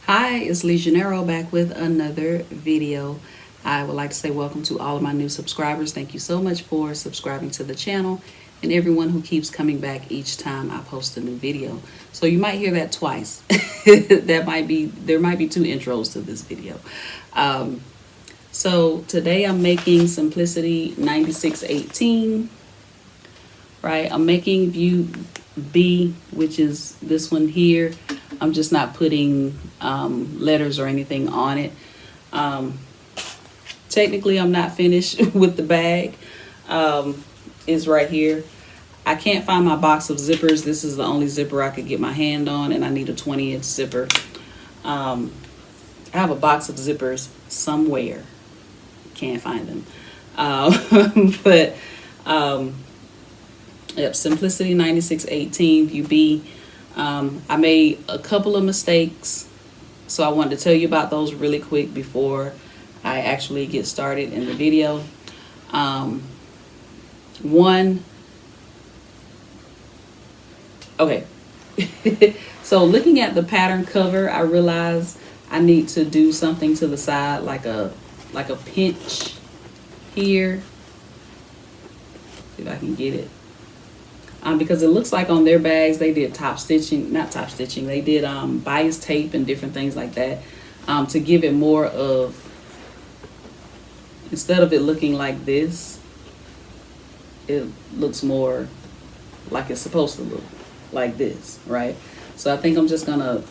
Hi, it's LeJanaro back with another video. I would like to say welcome to all of my new subscribers. Thank you so much for subscribing to the channel and everyone who keeps coming back each time I post a new video. So you might hear that twice. There might be two intros to this video. So today I'm making Simplicity 9618. Right, I'm making view B, which is this one here. I'm just not putting letters or anything on it. Technically, I'm not finished with the bag. Is right here. I can't find my box of zippers. This is the only zipper I could get my hand on, and I need a 20-inch zipper. I have a box of zippers somewhere. Can't find them. But yep, Simplicity 9618 View B. I made a couple of mistakes, so I wanted to tell you about those really quick before I actually get started in the video. Okay. So looking at the pattern cover, I realized I need to do something to the side, like a pinch here. See if I can get it. Because it looks like on their bags they did they did bias tape and different things like that, to give it more of, instead of it looking like this, it looks more like it's supposed to look, like this, right? So I think I'm just gonna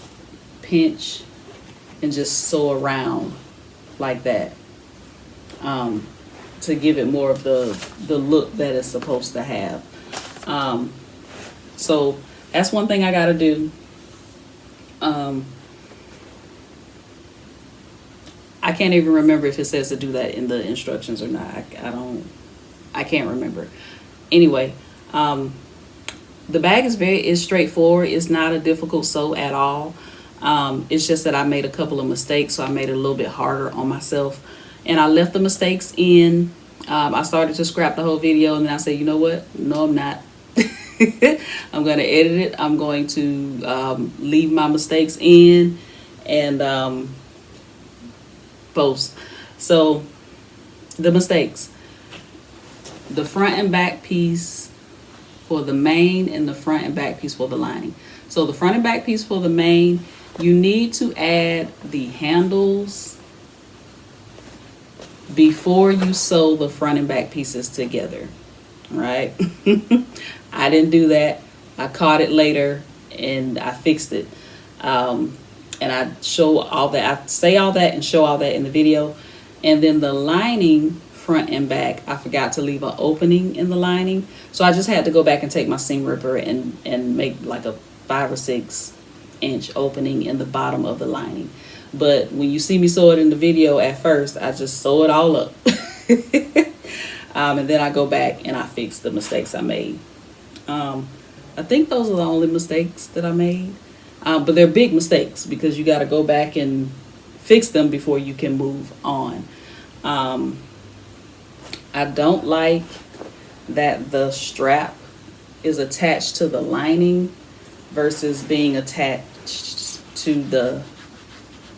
pinch and just sew around like that, to give it more of the look that it's supposed to have. So that's one thing I gotta do. I can't even remember if it says to do that in the instructions or not. I can't remember. Anyway, the bag is straightforward. It's not a difficult sew at all. It's just that I made a couple of mistakes, so I made it a little bit harder on myself. And I left the mistakes in. I started to scrap the whole video, and then I said, you know what? No, I'm not. I'm going to edit it. I'm going to leave my mistakes in and post. So the mistakes. The front and back piece for the main and the front and back piece for the lining. So the front and back piece for the main, you need to add the handles before you sew the front and back pieces together, right? I didn't do that. I caught it later and I fixed it. And I show all that. I say all that and show all that in the video. And then the lining, front and back, I forgot to leave an opening in the lining. So I just had to go back and take my seam ripper and make like a 5 or 6 inch opening in the bottom of the lining. But when you see me sew it in the video at first, I just sew it all up. And then I go back and I fix the mistakes I made. I think those are the only mistakes that I made. But they're big mistakes because you got to go back and fix them before you can move on. I don't like that the strap is attached to the lining versus being attached to the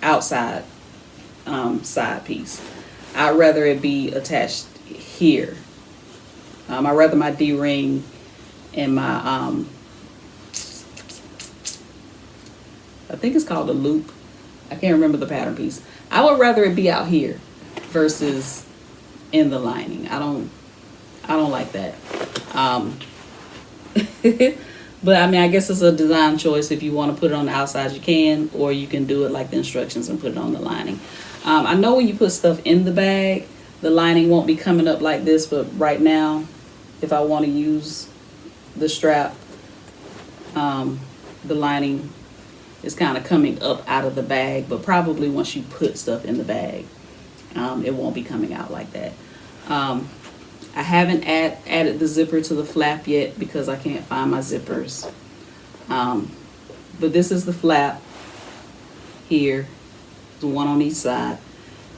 outside side piece. I'd rather it be attached here. I'd rather my D-ring and my I think it's called a loop. I can't remember the pattern piece. I would rather it be out here versus in the lining. I don't like that. But I mean, I guess it's a design choice. If you want to put it on the outside, you can, or you can do it like the instructions and put it on the lining. I know when you put stuff in the bag, the lining won't be coming up like this, but right now, if I want to use the strap, the lining is kind of coming up out of the bag, but probably once you put stuff in the bag, it won't be coming out like that. I haven't added the zipper to the flap yet because I can't find my zippers. But this is the flap here, the one on each side,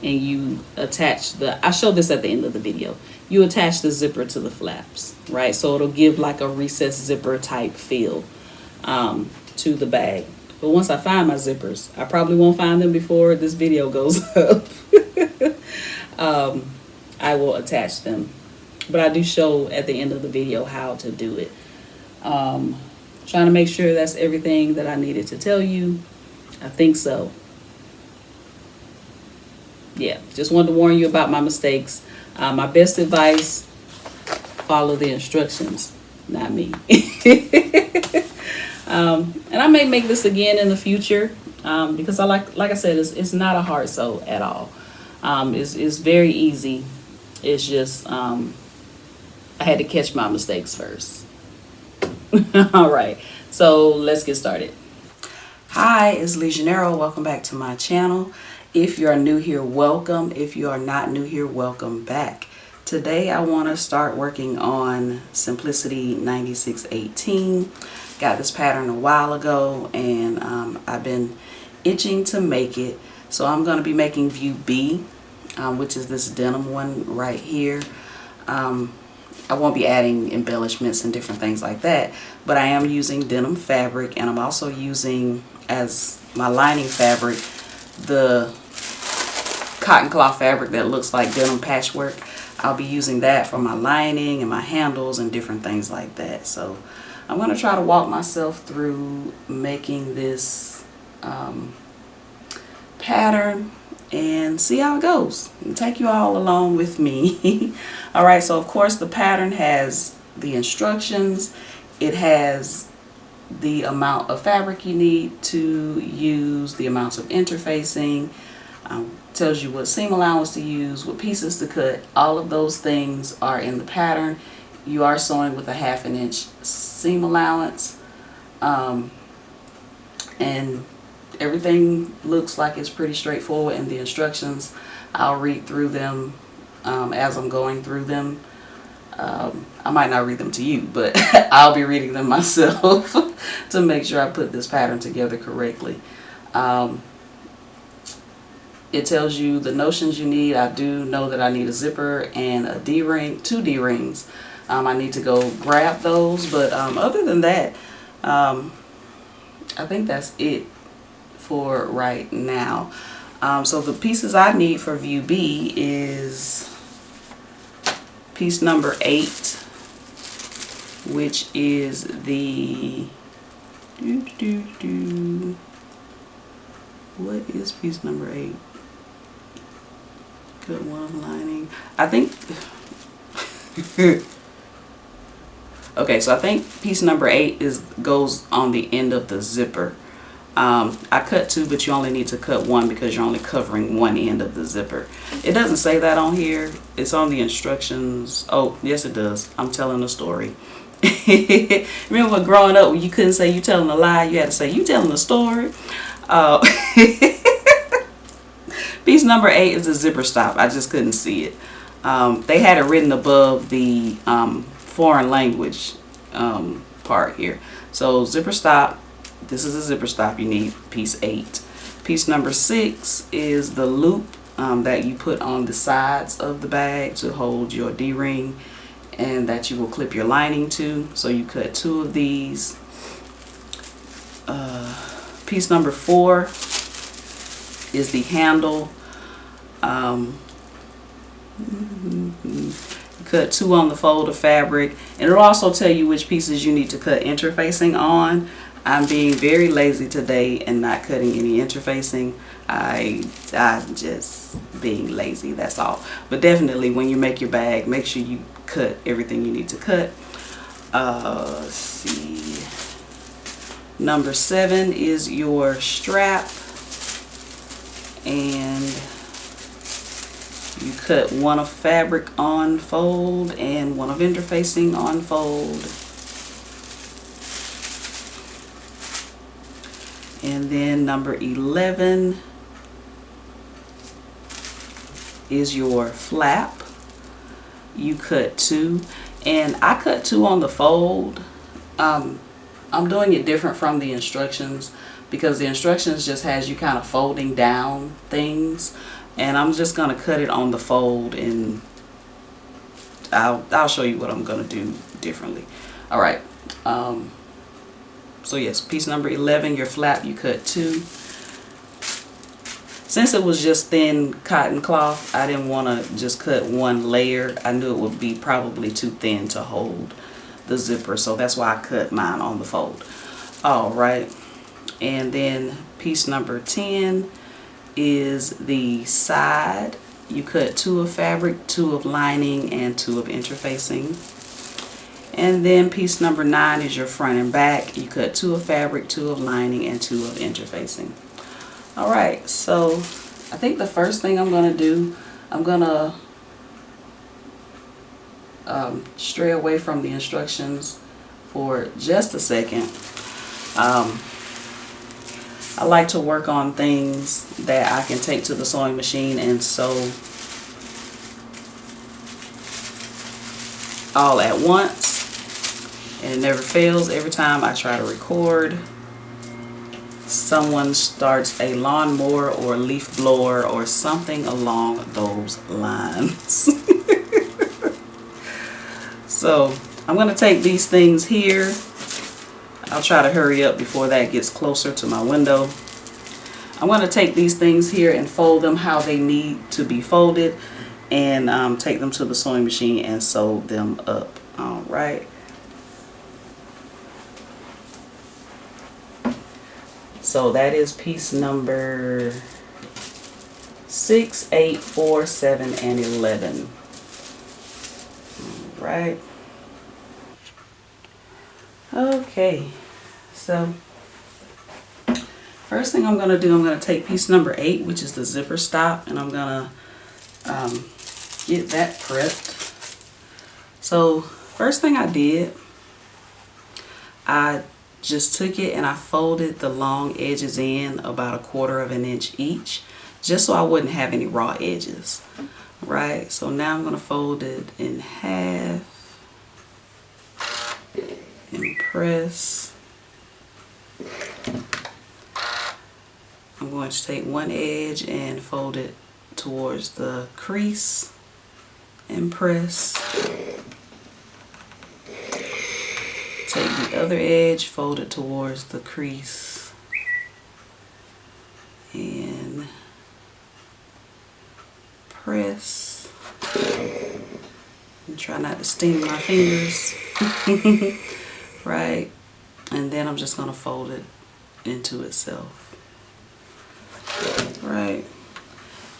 and you attach I showed this at the end of the video. You attach the zipper to the flaps, right? So it'll give like a recessed zipper type feel to the bag. But once I find my zippers, I probably won't find them before this video goes up. I will attach them. But I do show at the end of the video how to do it. Trying to make sure that's everything that I needed to tell you. I think so. Yeah, just wanted to warn you about my mistakes. My best advice, follow the instructions, not me. And I may make this again in the future because I like I said, it's not a hard sew at all. It's very easy. It's just I had to catch my mistakes first. All right, so let's get started. Hi, it's LeJanaro. Welcome back to my channel. If you are new here, welcome. If you are not new here, welcome back. Today I want to start working on Simplicity 9618. Got this pattern a while ago and I've been itching to make it. So I'm going to be making view B, which is this denim one right here. I won't be adding embellishments and different things like that, but I am using denim fabric, and I'm also using as my lining fabric the cotton cloth fabric that looks like denim patchwork. I'll be using that for my lining and my handles and different things like that. So I'm going to try to walk myself through making this pattern and see how it goes and take you all along with me. All right, so of course the pattern has the instructions. It has the amount of fabric you need to use, the amounts of interfacing, tells you what seam allowance to use, what pieces to cut. All of those things are in the pattern. You are sewing with a 1/2 inch seam allowance, and everything looks like it's pretty straightforward in the instructions. I'll read through them as I'm going through them. I might not read them to you, but I'll be reading them myself to make sure I put this pattern together correctly. It tells you the notions you need. I do know that I need a zipper and a D-ring, 2 D-rings. I need to go grab those, but other than that, I think that's it for right now. So the pieces I need for view B is piece number 8, which is the what is piece number 8? Cut one lining. I think okay, so I think piece number 8 goes on the end of the zipper. I cut 2, but you only need to cut 1 because you're only covering one end of the zipper. It doesn't say that on here. It's on the instructions. Oh, yes it does. I'm telling a story. Remember when growing up, you couldn't say you telling a lie. You had to say you telling a story. Piece number 8 is a zipper stop. I just couldn't see it. They had it written above the foreign language part here. So zipper stop. This is a zipper stop. You need piece 8. Piece number 6 is the loop that you put on the sides of the bag to hold your D-ring and that you will clip your lining to. So you cut 2 of these. Piece number 4 is the handle. Cut 2 on the fold of fabric, and it'll also tell you which pieces you need to cut interfacing on. I'm being very lazy today and not cutting any interfacing. I'm just being lazy, that's all. But definitely when you make your bag, make sure you cut everything you need to cut. Let's see. Number 7 is your strap, and you cut 1 of fabric on fold and 1 of interfacing on fold. And then number 11 is your flap. You cut 2, and I cut 2 on the fold. I'm doing it different from the instructions because the instructions just has you kind of folding down things, and I'm just gonna cut it on the fold, and I'll show you what I'm gonna do differently. All right. So yes, piece number 11, your flap, you cut 2. Since it was just thin cotton cloth, I didn't want to just cut 1 layer. I knew it would be probably too thin to hold the zipper, so that's why I cut mine on the fold. All right, and then piece number 10 is the side. You cut 2 of fabric, 2 of lining, and 2 of interfacing. And then piece number 9 is your front and back. You cut 2 of fabric, 2 of lining, and 2 of interfacing. All right, so I think the first thing I'm gonna do, I'm gonna stray away from the instructions for just a second. I like to work on things that I can take to the sewing machine and sew all at once, and it never fails. Every time I try to record, someone starts a lawnmower or a leaf blower or something along those lines. So I'm going to take these things here. I'll try to hurry up before that gets closer to my window. I'm going to take these things here and fold them how they need to be folded, and take them to the sewing machine and sew them up. All right. So that is piece number 6, 8, 4, 7, and 11. All right. Okay, so first thing I'm going to do, I'm going to take piece number 8, which is the zipper stop, and I'm going to get that prepped. So first thing I did, I just took it and I folded the long edges in about 1/4 of an inch each, just so I wouldn't have any raw edges. Right, so now I'm going to fold it in half and press. I'm going to take one edge and fold it towards the crease and press. Take the other edge, fold it towards the crease and press. And try not to sting my fingers. Right, and then I'm just going to fold it into itself. Right,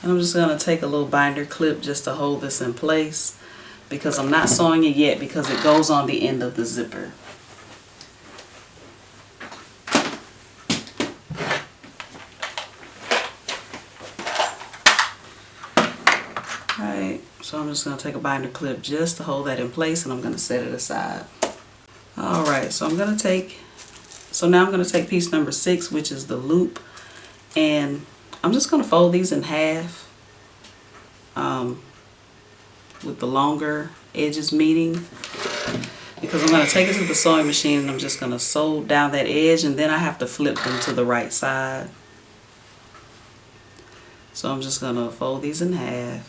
and I'm just going to take a little binder clip just to hold this in place, because I'm not sewing it yet because it goes on the end of the zipper. Right, so I'm just going to take a binder clip just to hold that in place, and I'm going to set it aside. Alright, so now I'm going to take piece number 6, which is the loop, and I'm just going to fold these in half with the longer edges meeting, because I'm going to take it to the sewing machine and I'm just going to sew down that edge, and then I have to flip them to the right side. So I'm just going to fold these in half,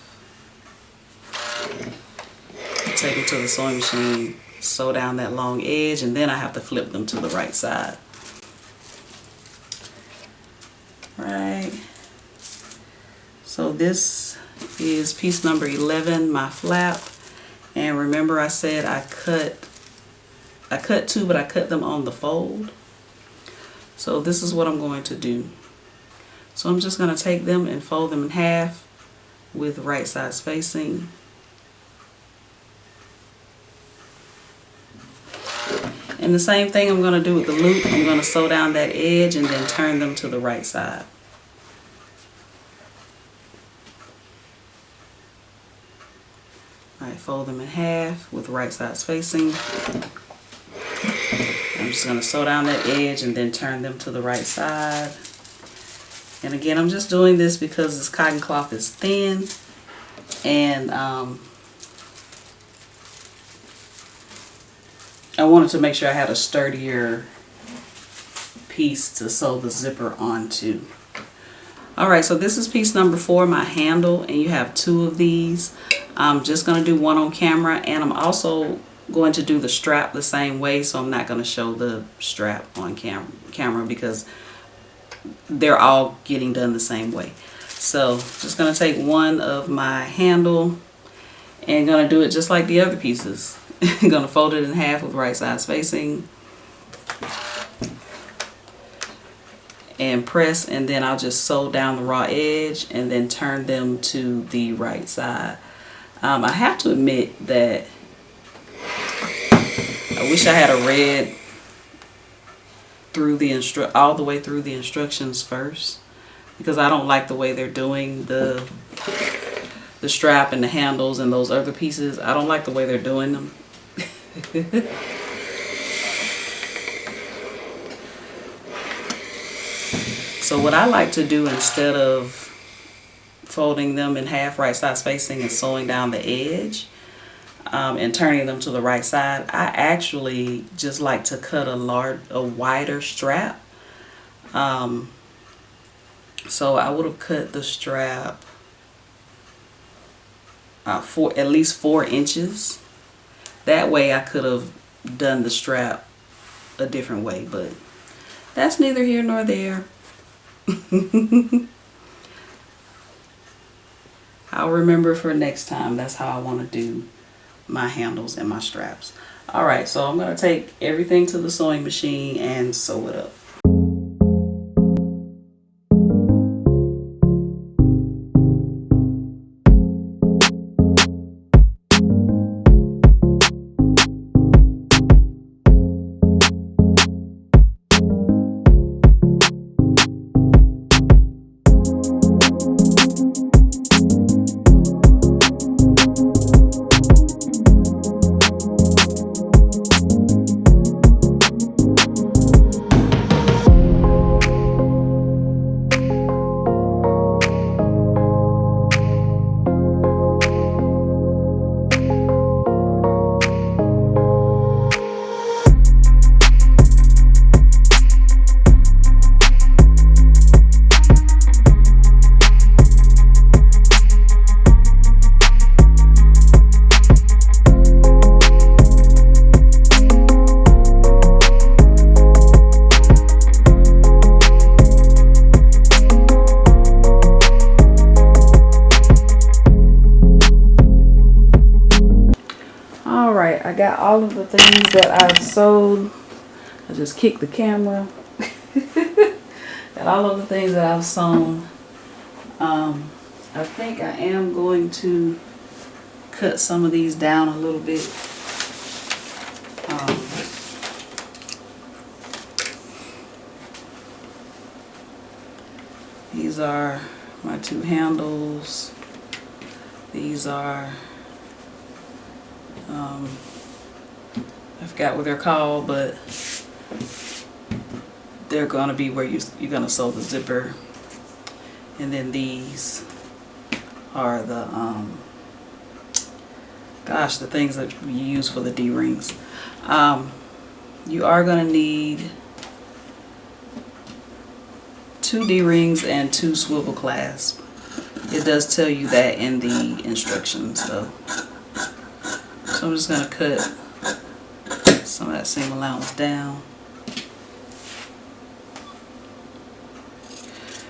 take them to the sewing machine, sew down that long edge, and then I have to flip them to the right side. Right, so this is piece number 11, my flap, and remember I said I cut 2, but I cut them on the fold. So this is what I'm going to do. So I'm just going to take them and fold them in half with right sides facing. And the same thing I'm going to do with the loop. I'm going to sew down that edge and then turn them to the right side. Alright, fold them in half with right sides facing. I'm just going to sew down that edge and then turn them to the right side. And again, I'm just doing this because this cotton cloth is thin, and I wanted to make sure I had a sturdier piece to sew the zipper onto. Alright, so this is piece number 4, my handle, and you have 2 of these. I'm just going to do one on camera, and I'm also going to do the strap the same way, so I'm not going to show the strap on camera because they're all getting done the same way. So just going to take one of my handle and going to do it just like the other pieces. Going to fold it in half with right side spacing and press, and then I'll just sew down the raw edge and then turn them to the right side. I have to admit that I wish I had a read through the all the way through the instructions first, because I don't like the way they're doing the strap and the handles and those other pieces. I don't like the way they're doing them. So what I like to do, instead of folding them in half right side spacing and sewing down the edge and turning them to the right side, I actually just like to cut a wider strap. So I would have cut the strap for at least 4 inches. That way I could have done the strap a different way, but that's neither here nor there. I'll remember for next time. That's how I want to do my handles and my straps. Alright, so I'm going to take everything to the sewing machine and sew it up. Alright, I got all of the things that I've sewed. I just kicked the camera. Got all of the things that I've sewn. I think I am going to cut some of these down a little bit. These are my 2 handles. These are I forgot what they're called, but they're gonna be where you're gonna sew the zipper. And then these are the the things that you use for the D-rings. You are gonna need 2 D-rings and 2 swivel clasps. It does tell you that in the instructions, though. So I'm just going to cut some of that seam allowance down.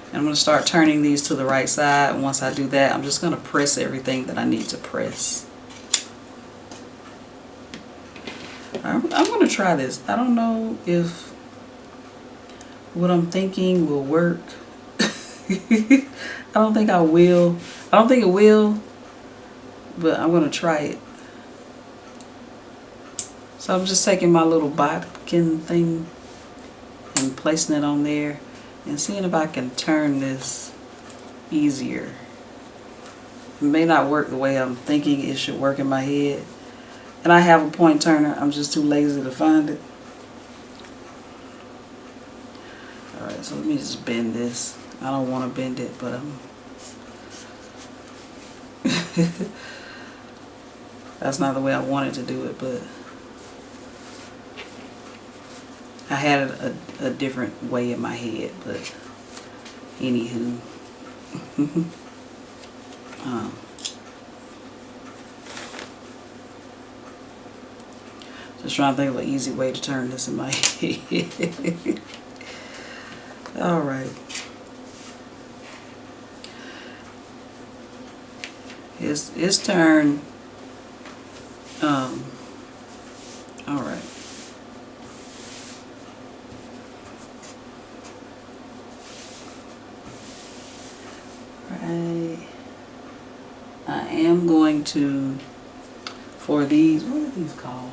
And I'm going to start turning these to the right side. And once I do that, I'm just going to press everything that I need to press. I'm going to try this. I don't know if what I'm thinking will work. I don't think I will. I don't think it will, but I'm going to try it. So I'm just taking my little bodkin thing and placing it on there and seeing if I can turn this easier. It may not work the way I'm thinking it should work in my head. And I have a point turner. I'm just too lazy to find it. Alright, so let me just bend this. I don't want to bend it, but that's not the way I wanted to do it, but I had it a different way in my head, but anywho. Just trying to think of an easy way to turn this in my head. All right. It's turned. All right. Right. I am going to, for these, what are these called?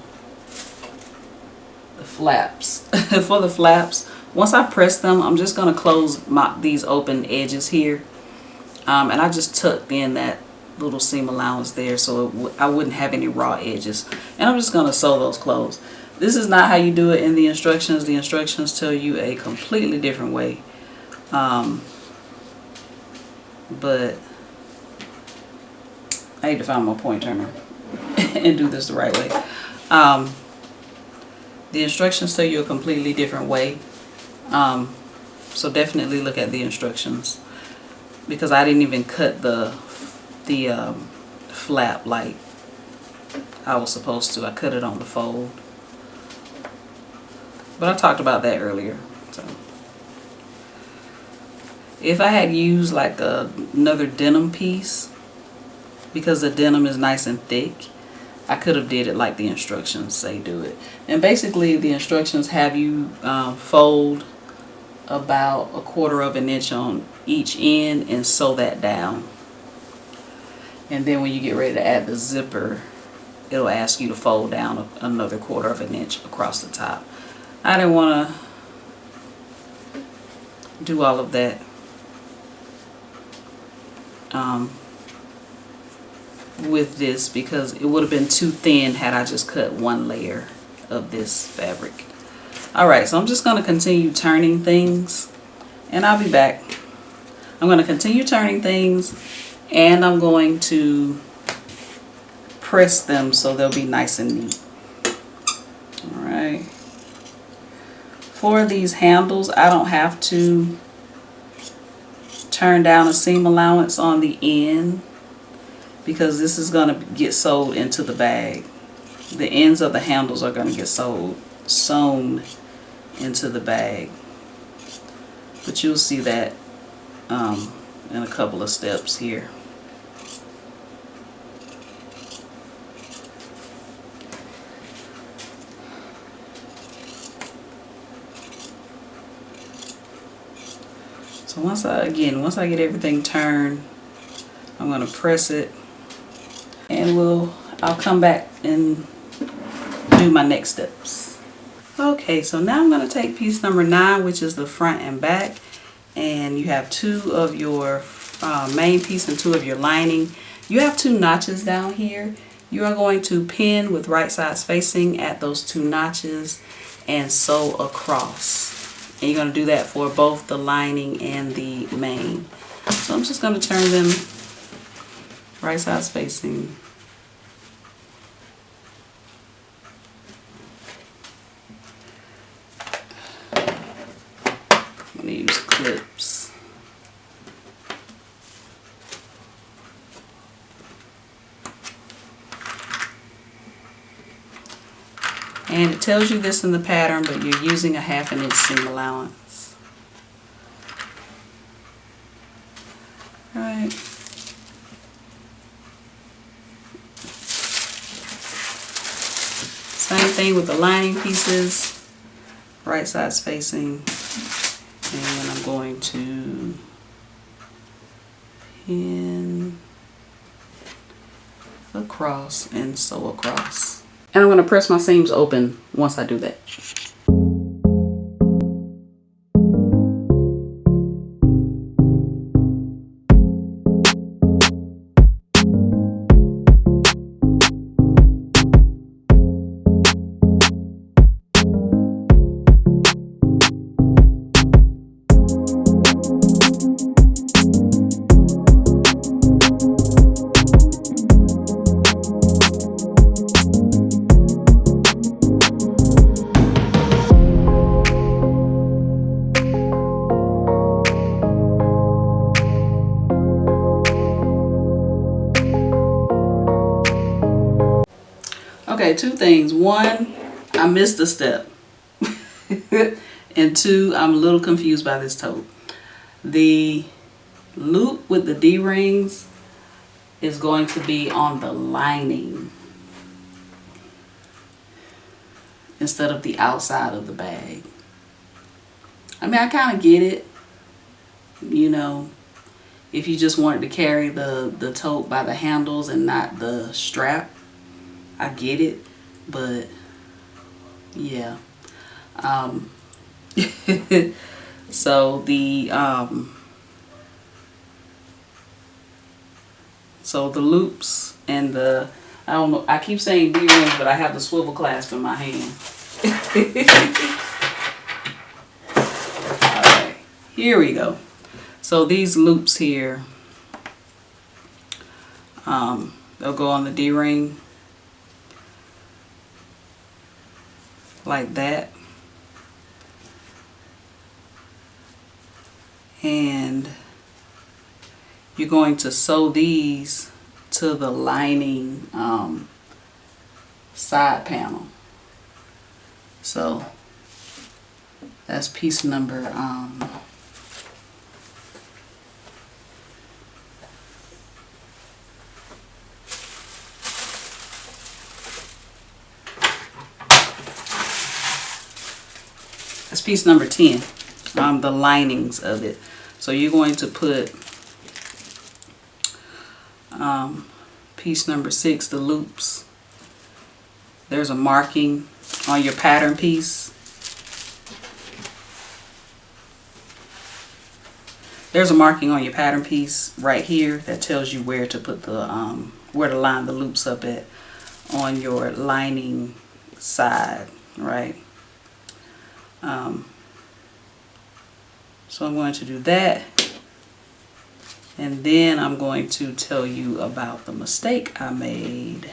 The flaps. For the flaps, once I press them, I'm just going to close these open edges here. And I just tucked in that little seam allowance there so I wouldn't have any raw edges. And I'm just going to sew those closed. This is not how you do it in the instructions. The instructions tell you a completely different way. But I need to find my point turner and do this the right way. The instructions tell you a completely different way. So definitely look at the instructions, because I didn't even cut the flap like I was supposed to. I cut it on the fold. But I talked about that earlier. So if I had used like another denim piece, because the denim is nice and thick, I could have did it like the instructions say do it. And basically the instructions have you fold about 1/4 of an inch on each end and sew that down. And then when you get ready to add the zipper, it'll ask you to fold down another 1/4 of an inch across the top. I didn't want to do all of that. With this, because it would have been too thin had I just cut one layer of this fabric. Alright, so I'm just going to continue turning things and I'll be back. I'm going to continue turning things and I'm going to press them so they'll be nice and neat. Alright. For these handles, I don't have to turn down a seam allowance on the end, because this is going to get sewed into the bag. The ends of the handles are going to get sewn into the bag. But you'll see that in a couple of steps here. So once I get everything turned, I'm going to press it. And I'll come back and do my next steps. Okay, so now I'm going to take piece number 9, which is the front and back, and you have 2 of your main piece and 2 of your lining. You have 2 notches down here. You are going to pin with right sides facing at those 2 notches and sew across. And you're going to do that for both the lining and the main. So I'm just going to turn them right sides facing. I'm going to use clips. And it tells you this in the pattern, but you're using a 1/2 inch seam allowance. Right. Same thing with the lining pieces, right sides facing, and I'm going to pin across and sew across. And I'm going to press my seams open once I do that. Okay, 2 things. One, I missed a step. And 2, I'm a little confused by this tote. The loop with the D-rings is going to be on the lining instead of the outside of the bag. I mean, I kind of get it, you know, if you just wanted to carry the tote by the handles and not the strap. I get it, but yeah. So the loops and the, I don't know, I keep saying D-rings, but I have the swivel clasp in my hand. Alright, here we go. So these loops here, they'll go on the D-ring like that. And you're going to sew these to the lining side panel. So that's piece number that's piece number 10, the linings of it. So you're going to put piece number 6, the loops. There's a marking on your pattern piece. There's a marking on your pattern piece right here that tells you where to put the where to line the loops up at on your lining side, right? So I'm going to do that, and then I'm going to tell you about the mistake I made.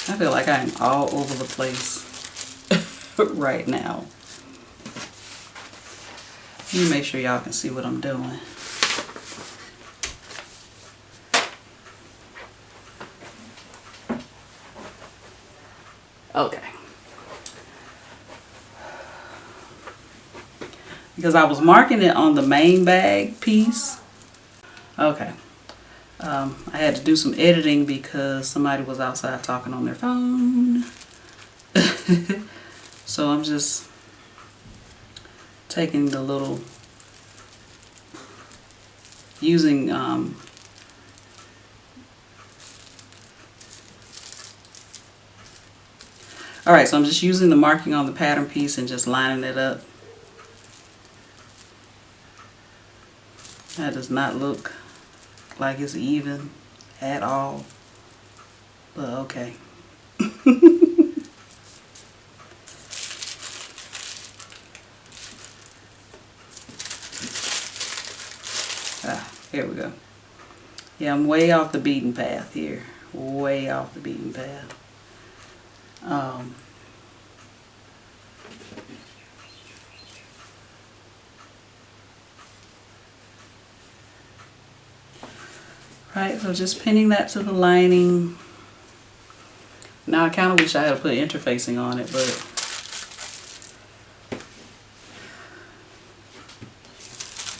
I feel like I'm all over the place right now. Let me make sure y'all can see what I'm doing. Okay. Because I was marking it on the main bag piece. Okay. I had to do some editing because somebody was outside talking on their phone. So I'm just taking the little, using alright, so I'm just using the marking on the pattern piece and just lining it up. That does not look like it's even at all, but okay. Here we go. Yeah, I'm way off the beaten path here. Way off the beaten path. Right, so just pinning that to the lining. Now I kind of wish I had put interfacing on it, but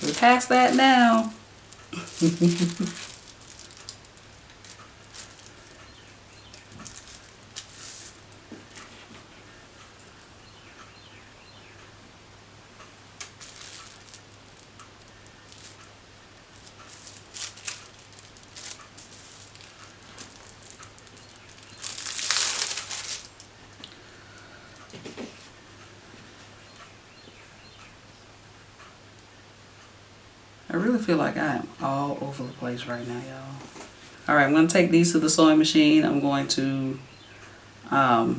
we're past that now. I really feel like I am all over the place right now, y'all. Alright, I'm going to take these to the sewing machine. I'm going to, I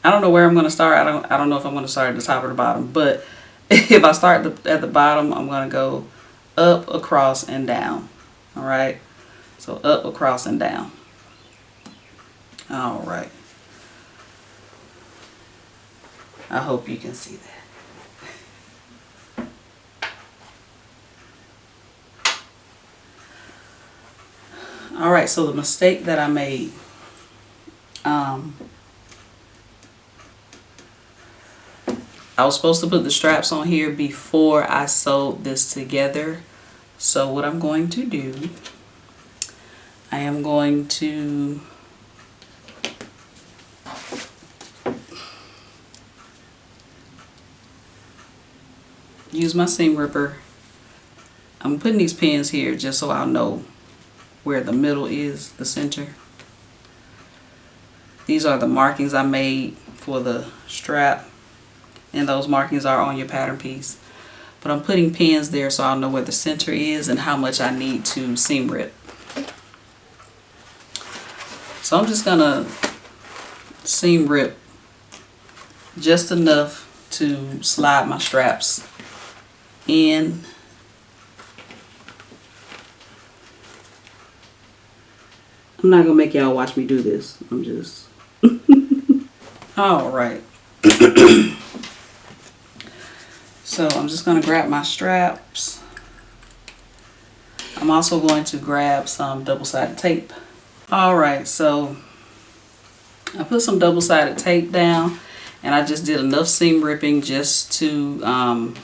don't know where I'm going to start. I don't know if I'm going to start at the top or the bottom. But if I start at the bottom, I'm going to go up, across, and down. Alright, so up, across, and down. Alright. I hope you can see that. All right, so the mistake that I made, I was supposed to put the straps on here before I sewed this together. So what I'm going to do, I am going to use my seam ripper. I'm putting these pins here just so I'll know where the middle is, the center. These are the markings I made for the strap, and those markings are on your pattern piece. But I'm putting pins there so I'll know where the center is and how much I need to seam rip. So I'm just gonna seam rip just enough to slide my straps in. I'm not gonna make y'all watch me do this. I'm just all right. So I'm just gonna grab my straps. I'm also going to grab some double-sided tape. All right, so I put some double-sided tape down, and I just did enough seam ripping just to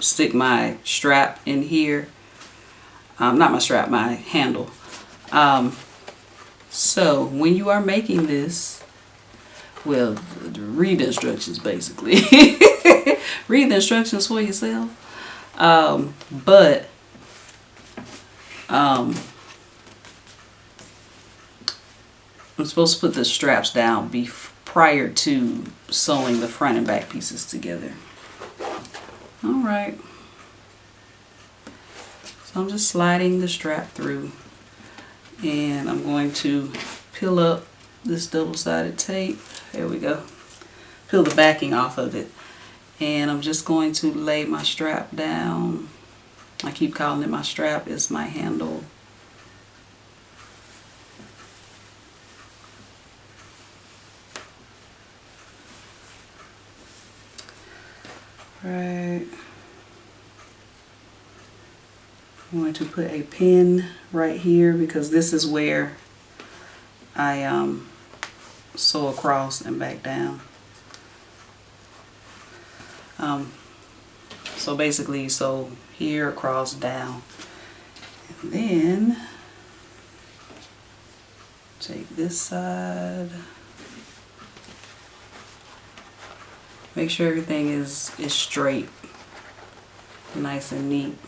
stick my strap in here. Not my strap, my handle. So when you are making this, well, read the instructions basically. Read the instructions for yourself. I'm supposed to put the straps down prior to sewing the front and back pieces together. All right. So I'm just sliding the strap through, and I'm going to peel up this double-sided tape. There we go. Peel the backing off of it. And I'm just going to lay my strap down. I keep calling it my strap. It's my handle. Right. I'm going to put a pin right here because this is where I sew across and back down. So basically, sew here, across, down, and then take this side. Make sure everything is straight, nice and neat.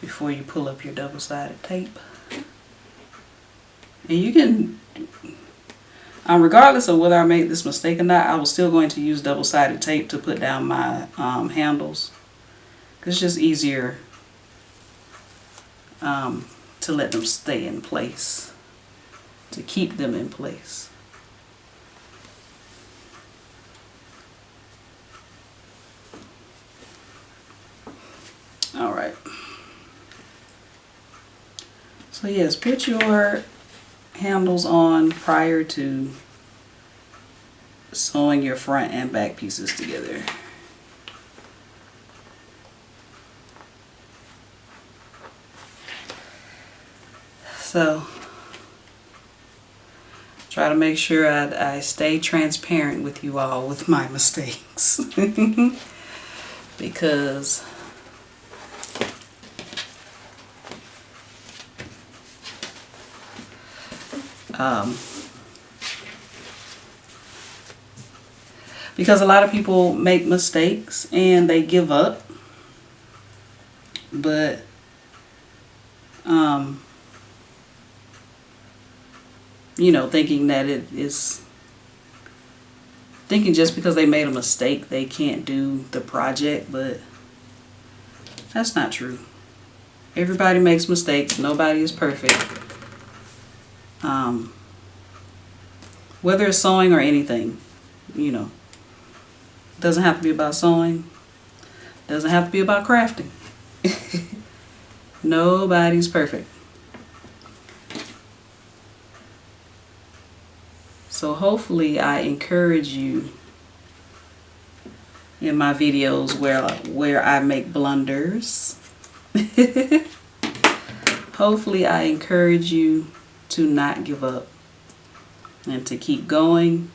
Before you pull up your double-sided tape. And you can, regardless of whether I made this mistake or not, I was still going to use double-sided tape to put down my handles. Because it's just easier to let them stay in place, to keep them in place. All right. So yes, put your handles on prior to sewing your front and back pieces together. So try to make sure I stay transparent with you all with my mistakes. Because a lot of people make mistakes and they give up, but you know, thinking just because they made a mistake they can't do the project, but that's not true. Everybody makes mistakes. Nobody is perfect. Whether it's sewing or anything, you know, it doesn't have to be about sewing. It doesn't have to be about crafting. Nobody's perfect. So hopefully I encourage you in my videos where I make blunders. Hopefully I encourage you to not give up and to keep going.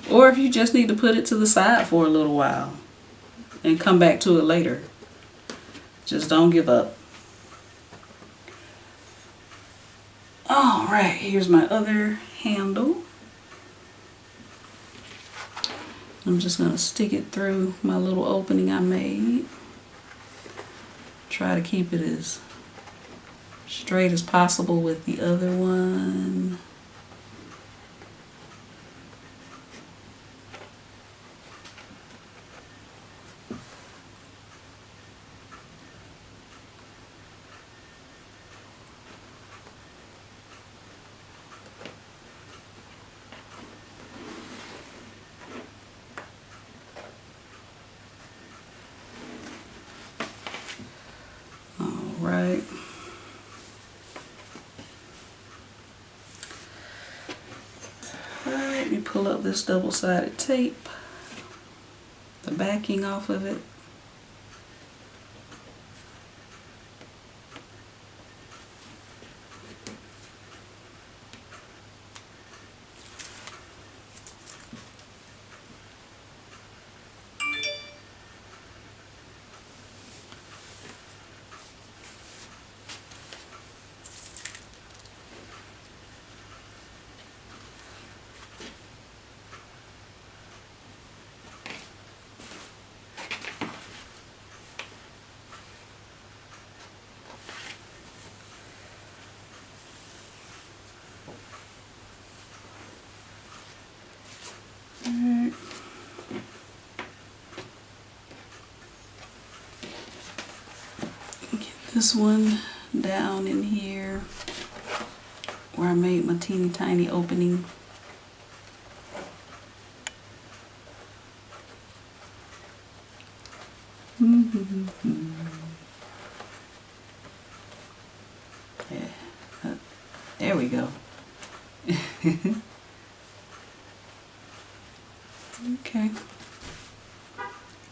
Or if you just need to put it to the side for a little while and come back to it later. Just don't give up. All right, here's my other handle. I'm just gonna stick it through my little opening I made. Try to keep it as straight as possible with the other one. Right. Alright, let me pull up this double-sided tape, the backing off of it. Get this one down in here where I made my teeny tiny opening. Yeah, there we go. Okay,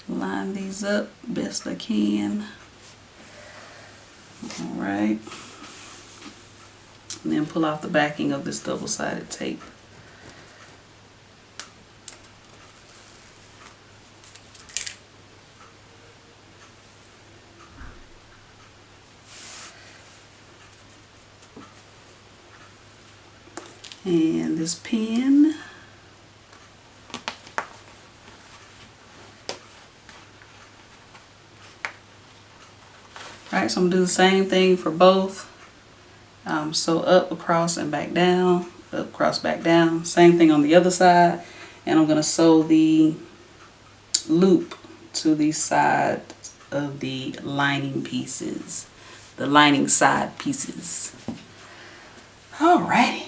line these up best I can. All right, and then pull off the backing of this double-sided tape. And this pin. Alright, so I'm going to do the same thing for both. So up, across, and back down. Up, across, back down. Same thing on the other side. And I'm going to sew the loop to the side of the lining pieces. The lining side pieces. Alrighty.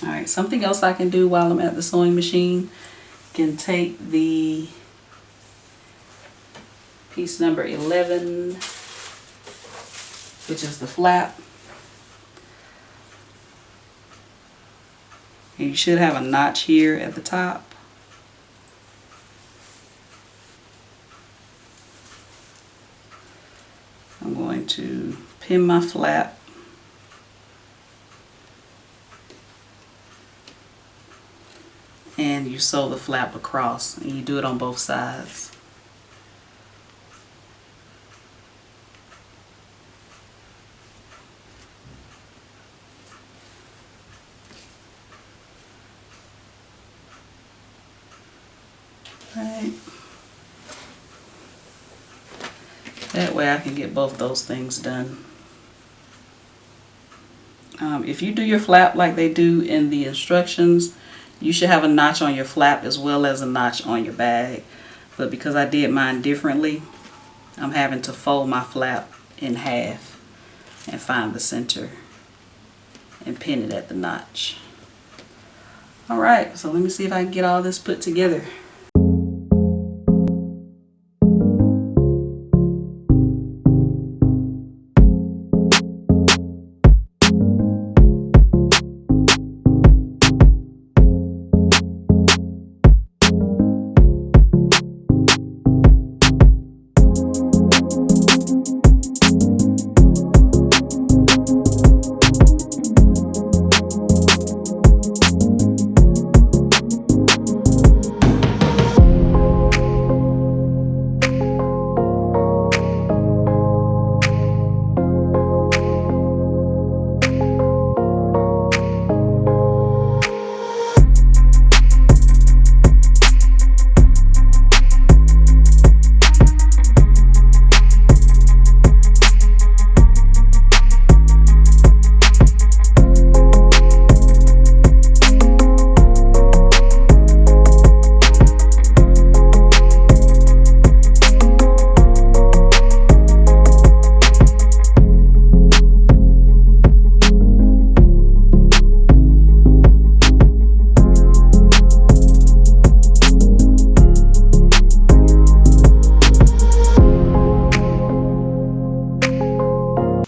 Alright, something else I can do while I'm at the sewing machine. Can take the piece number 11, which is the flap. And you should have a notch here at the top. I'm going to pin my flap. And you sew the flap across, and you do it on both sides. Right. That way I can get both those things done. If you do your flap like they do in the instructions, you should have a notch on your flap as well as a notch on your bag. But because I did mine differently, I'm having to fold my flap in half and find the center and pin it at the notch. Alright, so let me see if I can get all this put together.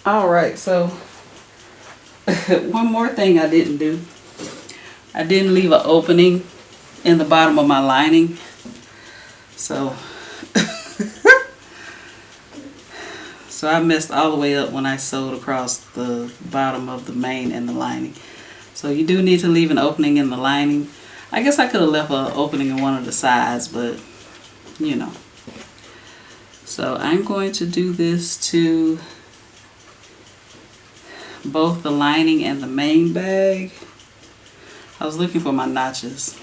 All right, so one more thing I didn't do. I didn't leave an opening in the bottom of my lining. So, so I messed all the way up when I sewed across the bottom of the main and the lining. So you do need to leave an opening in the lining. I guess I could have left an opening in one of the sides, but you know. So I'm going to do this to both the lining and the main bag. I was looking for my notches.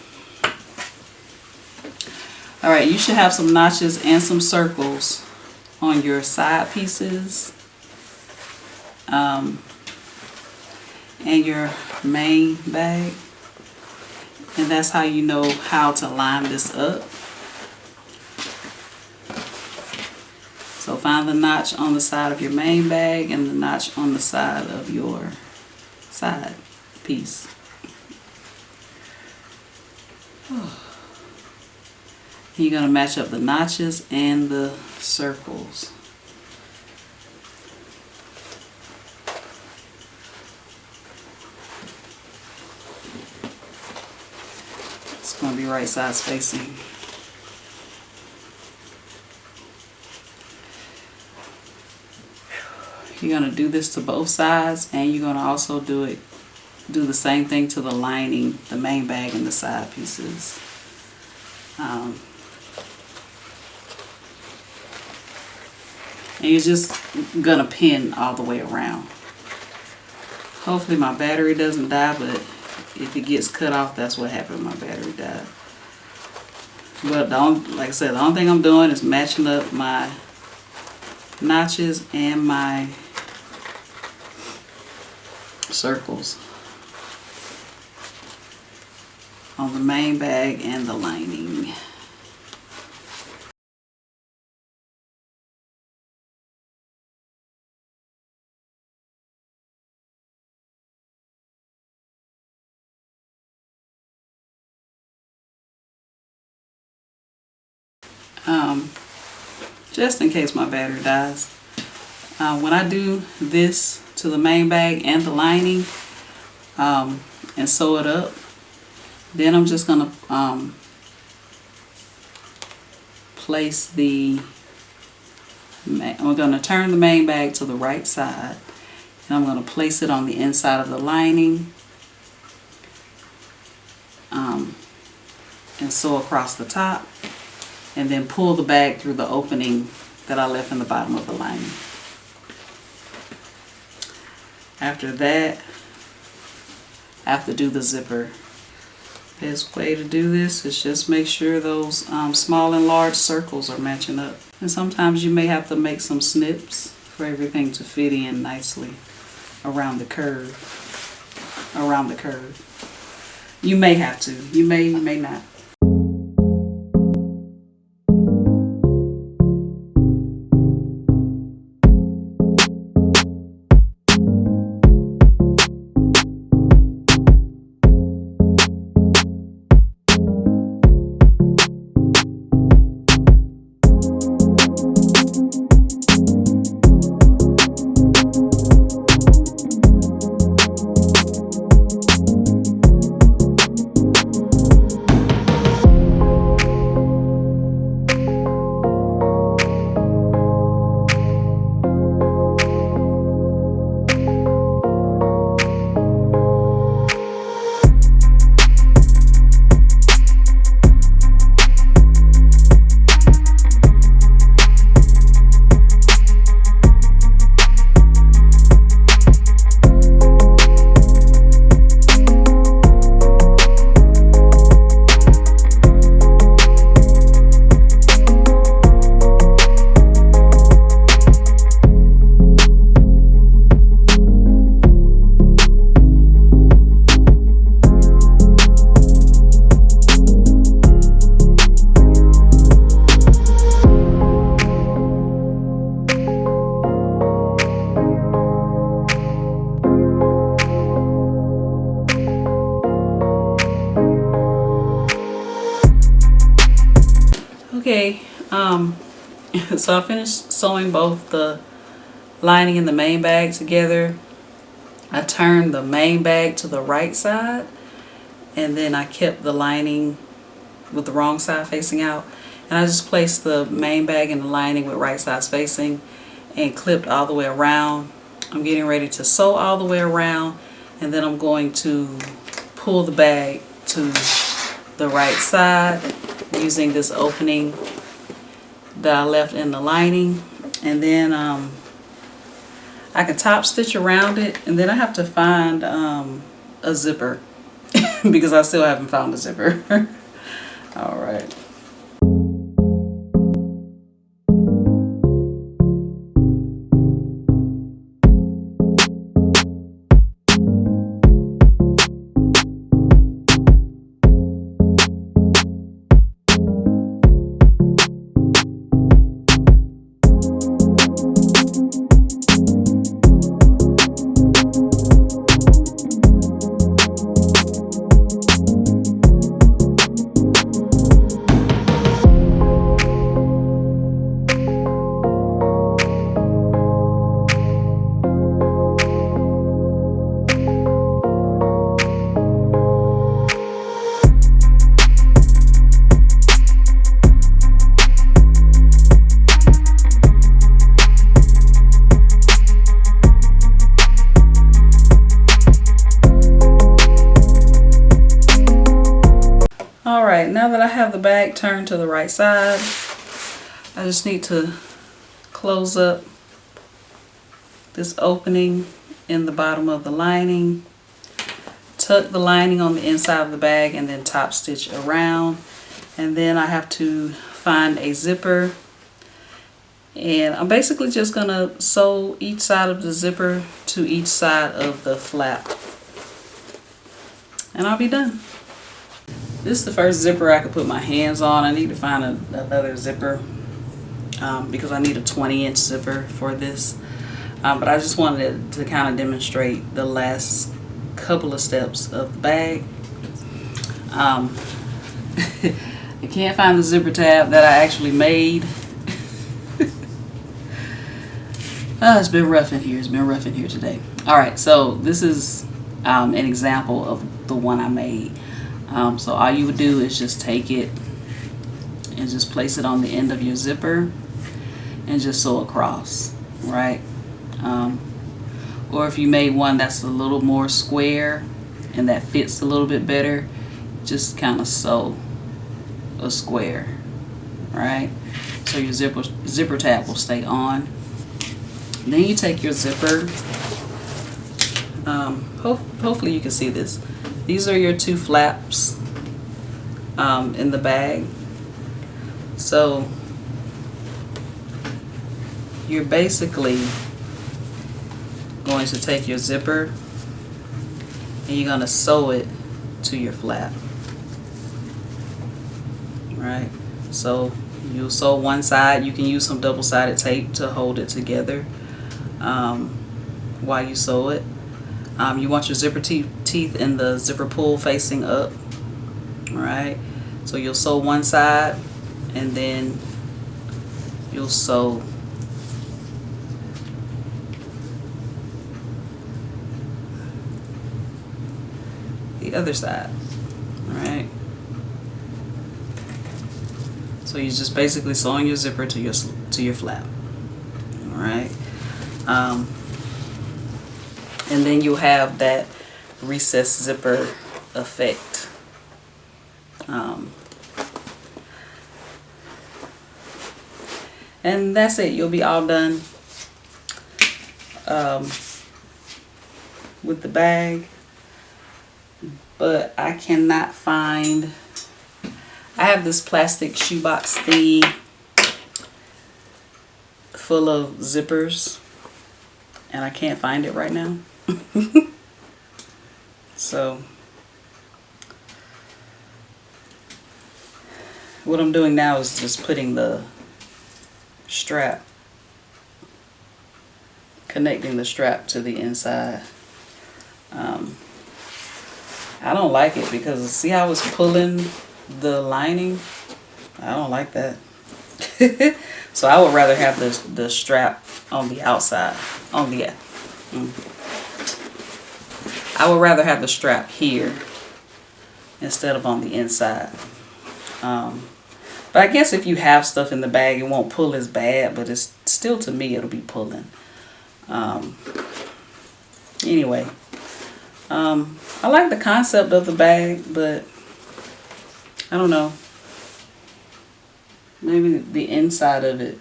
All right, you should have some notches and some circles on your side pieces and your main bag. And that's how you know how to line this up. So find the notch on the side of your main bag and the notch on the side of your side piece. You're going to match up the notches and the circles. It's going to be right side spacing. You're going to do this to both sides, and you're going to also do the same thing to the lining, the main bag, and the side pieces. And you're just going to pin all the way around. Hopefully my battery doesn't die, but if it gets cut off, that's what happened. My battery died. But like I said, the only thing I'm doing is matching up my notches and my circles on the main bag and the lining. Just in case my battery dies. When I do this to the main bag and the lining and sew it up, then I'm just going to place I'm going to turn the main bag to the right side, and I'm going to place it on the inside of the lining and sew across the top, and then pull the bag through the opening that I left in the bottom of the lining. After that, I have to do the zipper. Best way to do this is just make sure those small and large circles are matching up. And sometimes you may have to make some snips for everything to fit in nicely around the curve. You may have to. You may not. Okay, so I finished sewing both the lining and the main bag together, I turned the main bag to the right side, and then I kept the lining with the wrong side facing out. And I just placed the main bag and the lining with right sides facing and clipped all the way around. I'm getting ready to sew all the way around, and then I'm going to pull the bag to the right side using this opening that I left in the lining. And then I can top stitch around it, and then I have to find a zipper because I still haven't found a zipper. All right. Alright, now that I have the bag turned to the right side, I just need to close up this opening in the bottom of the lining, tuck the lining on the inside of the bag, and then top stitch around. And then I have to find a zipper, and I'm basically just going to sew each side of the zipper to each side of the flap, and I'll be done. This is the first zipper I could put my hands on. I need to find another zipper because I need a 20-inch zipper for this. But I just wanted to kind of demonstrate the last couple of steps of the bag. I can't find the zipper tab that I actually made. It's been rough in here. It's been rough in here today. All right, so this is an example of the one I made. So all you would do is just take it and just place it on the end of your zipper and just sew across, right? Or if you made one that's a little more square and that fits a little bit better, just kind of sew a square, right? So your zipper tab will stay on. Then you take your zipper. Hopefully you can see this. These are your two flaps in the bag. So you're basically going to take your zipper and you're going to sew it to your flap. Right? So you'll sew one side. You can use some double-sided tape to hold it together while you sew it. You want your zipper teeth and the zipper pull facing up, right? So you'll sew one side and then you'll sew the other side, right? So you're just basically sewing your zipper to your flap, all right? And then you'll have that recessed zipper effect. And that's it. You'll be all done with the bag. But I cannot find... I have this plastic shoebox thingy full of zippers, and I can't find it right now. So what I'm doing now is just putting the strap, connecting the strap to the inside. I don't like it because see how it's pulling the lining? I don't like that. So I would rather have the strap on the outside. On the I would rather have the strap here instead of on the inside. But I guess if you have stuff in the bag, it won't pull as bad, but it's still, to me, it'll be pulling. Anyway, I like the concept of the bag, but I don't know. Maybe the inside of it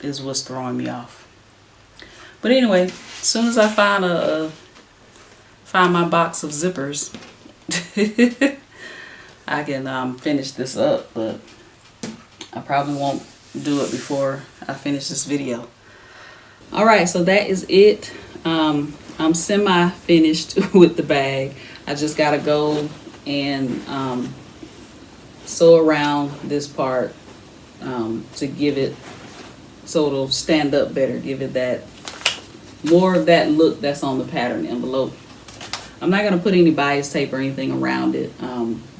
is what's throwing me off. But anyway, as soon as I find my box of zippers, I can finish this up, but I probably won't do it before I finish this video. All right, so that is it. I'm semi-finished with the bag. I just gotta go and sew around this part to give it so it'll stand up better, give it that more of that look that's on the pattern envelope. I'm not gonna put any bias tape or anything around it.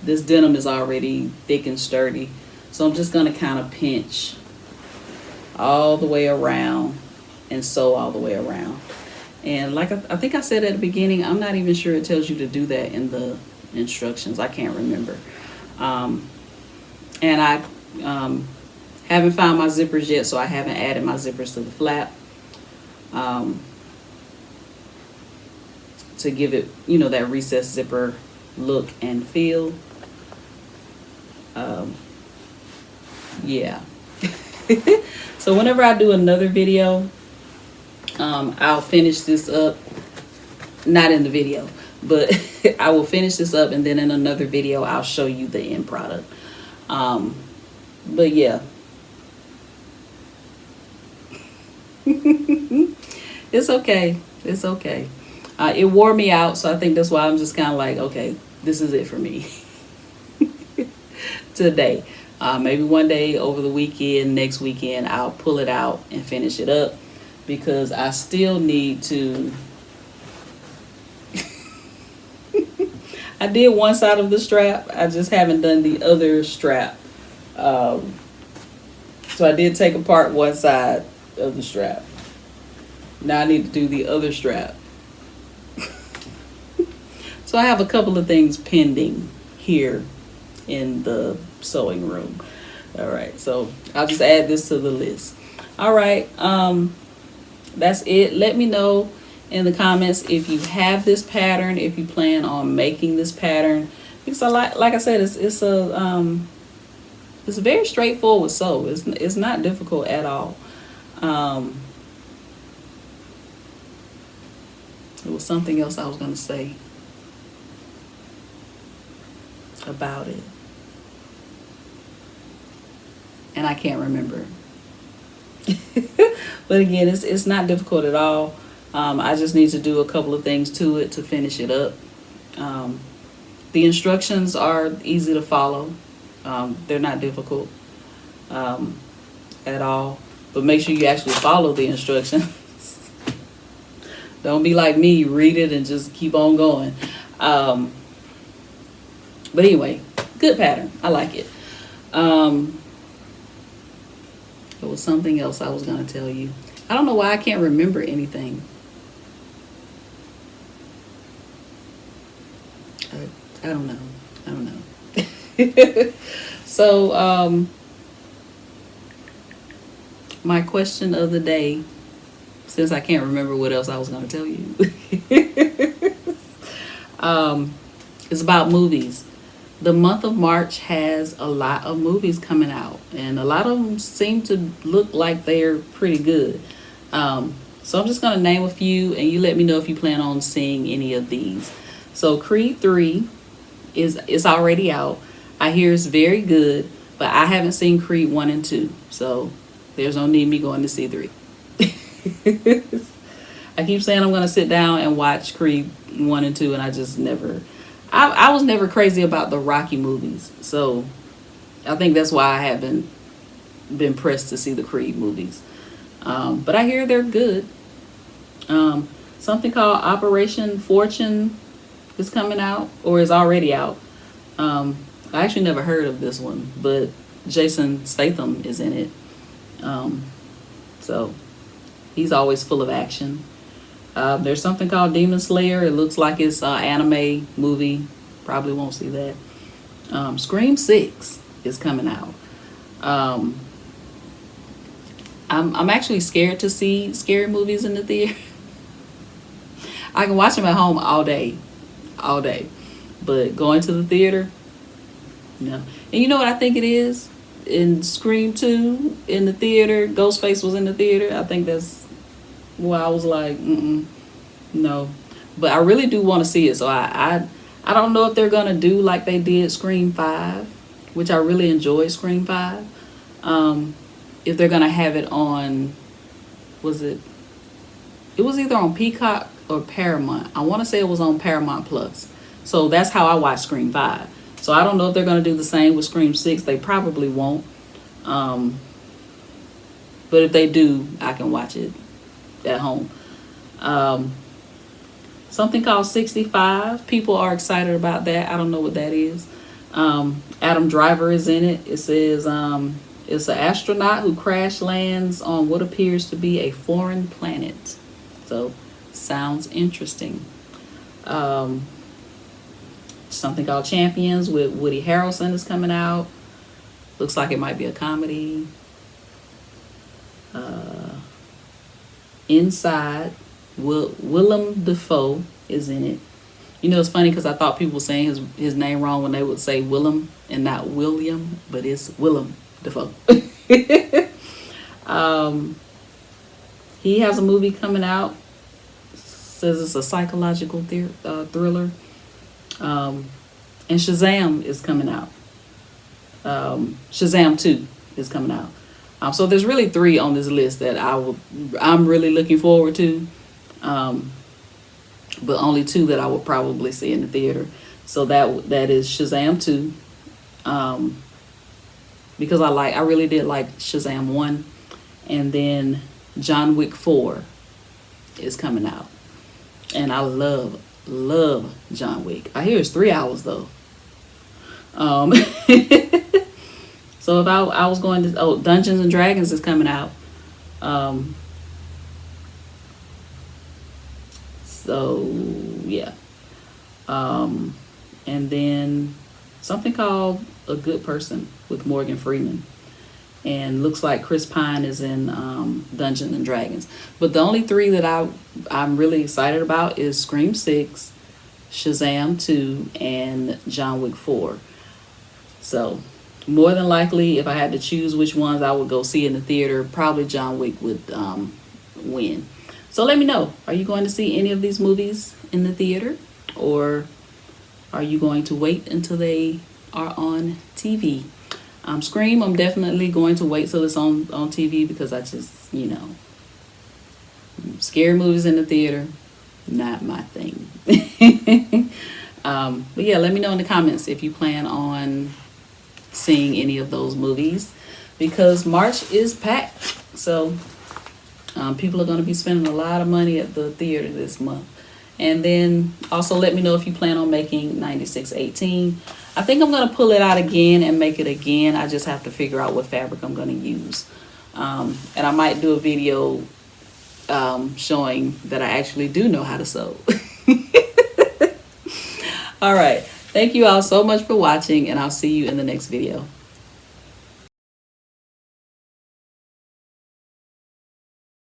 This denim is already thick and sturdy, so I'm just gonna kind of pinch all the way around and sew all the way around. And like I think I said at the beginning, I'm not even sure it tells you to do that in the instructions. I can't remember. And I haven't found my zippers yet, so I haven't added my zippers to the flap to give it, you know, that recessed zipper look and feel. Yeah. So whenever I do another video, I'll finish this up. Not in the video, but I will finish this up, and then in another video I'll show you the end product. But yeah. It's okay. It's okay. It wore me out, so I think that's why I'm just kind of like, okay, this is it for me today. Maybe one day over the weekend, next weekend, I'll pull it out and finish it up, because I still need to. I did one side of the strap. I just haven't done the other strap. So I did take apart one side of the strap. Now I need to do the other strap. So I have a couple of things pending here in the sewing room. All right, so I'll just add this to the list. All right, that's it. Let me know in the comments if you have this pattern, if you plan on making this pattern, because like I said, it's a very straightforward sew. It's not difficult at all. It was something else I was going to say about it, and I can't remember. But again, it's not difficult at all. I just need to do a couple of things to it to finish it up. The instructions are easy to follow. They're not difficult at all, but make sure you actually follow the instructions. Don't be like me, read it and just keep on going. But anyway, good pattern. I like it. There was something else I was going to tell you. I don't know why I can't remember anything. I don't know. So, my question of the day, since I can't remember what else I was going to tell you, is about movies. The month of March has a lot of movies coming out, and a lot of them seem to look like they're pretty good. So I'm just going to name a few, and you let me know if you plan on seeing any of these. So Creed 3 is already out. I hear it's very good, but I haven't seen Creed 1 and 2, so there's no need me going to see 3. I keep saying I'm going to sit down and watch Creed 1 and 2, and I just never... I was never crazy about the Rocky movies, so I think that's why I haven't been pressed to see the Creed movies. But I hear they're good. Something called Operation Fortune is coming out, or is already out. I actually never heard of this one, but Jason Statham is in it. So He's always full of action. There's something called Demon Slayer. It looks like it's an anime movie. Probably won't see that. Scream 6 is coming out. Um, I'm actually scared to see scary movies in the theater. I can watch them at home all day. But going to the theater, no. And you know what I think it is? In Scream 2, in the theater, Ghostface was in the theater. I think that's why I was like, no. But I really do want to see it. So I don't know if they're going to do like they did Scream 5, which I really enjoyed Scream 5. If they're going to have it on, it was either on Peacock or Paramount. I want to say it was on Paramount Plus. So that's how I watched Scream 5. So I don't know if they're going to do the same with Scream 6. They probably won't. But if they do, I can watch it at home. Something called 65. People are excited about that. I don't know what that is. Adam Driver is in it. It says it's an astronaut who crash lands on what appears to be a foreign planet. So sounds interesting. Something called Champions with Woody Harrelson is coming out. Looks like it might be a comedy. Inside, Willem Dafoe is in it. You know, it's funny because I thought people were saying his name wrong when they would say Willem and not William, but it's Willem Dafoe. He has a movie coming out. Says it's a psychological thriller. And Shazam is coming out. Shazam 2 is coming out. So there's really 3 on this list that I'm really looking forward to. But only 2 that I will probably see in the theater. So that is Shazam 2. Because I really did like Shazam 1. And then John Wick 4 is coming out. And I love John Wick. I hear it's 3 hours though. So if I was going to, Dungeons and Dragons is coming out. So yeah. And then something called A Good Person with Morgan Freeman. And looks like Chris Pine is in Dungeons and Dragons. But the only 3 that I'm really excited about is Scream 6, Shazam 2, and John Wick 4. So more than likely, if I had to choose which ones I would go see in the theater, probably John Wick would win. So let me know. Are you going to see any of these movies in the theater? Or are you going to wait until they are on TV? Scream, I'm definitely going to wait till it's on TV because I just, scary movies in the theater, not my thing. But yeah, let me know in the comments if you plan on seeing any of those movies because March is packed. So people are going to be spending a lot of money at the theater this month. And then also let me know if you plan on making 9618. I think I'm going to pull it out again and make it again. I just have to figure out what fabric I'm going to use. And I might do a video showing that I actually do know how to sew. All right. Thank you all so much for watching, and I'll see you in the next video.